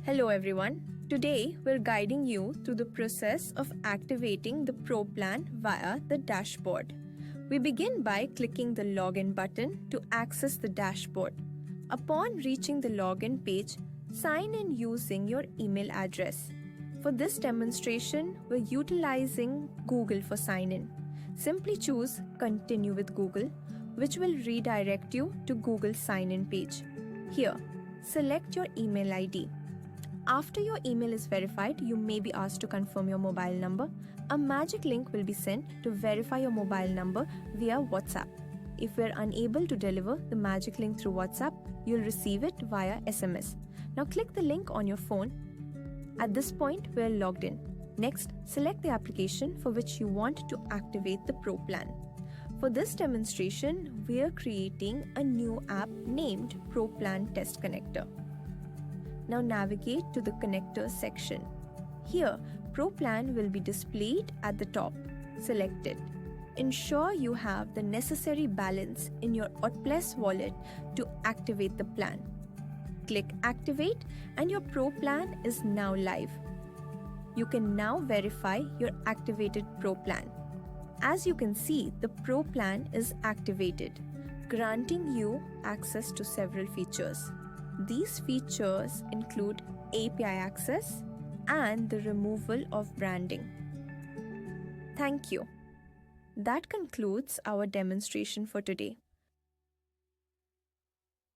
Hello everyone. Today we're guiding you through the process of activating the Pro plan via the dashboard. We begin by clicking the login button to access the dashboard. Upon reaching the login page, sign in using your email address. For this demonstration, we're utilizing Google for sign in. Simply choose Continue with Google, which will redirect you to Google's sign in page. Here, select your email ID. After your email is verified, you may be asked to confirm your mobile number. A magic link will be sent to verify your mobile number via WhatsApp. If we're unable to deliver the magic link through WhatsApp, you'll receive it via SMS. Now click the link on your phone. At this point, we're logged in. Next, select the application for which you want to activate the Pro plan. For this demonstration, we're creating a new app named Pro Plan Test Connector. Now navigate to the connector section. Here, Pro plan will be displayed at the top. Select it. Ensure you have the necessary balance in your Otplus wallet to activate the plan. Click Activate and your Pro plan is now live. You can now verify your activated Pro plan. As you can see, the Pro plan is activated, granting you access to several features. These features include API access and the removal of branding. Thank you. That concludes our demonstration for today.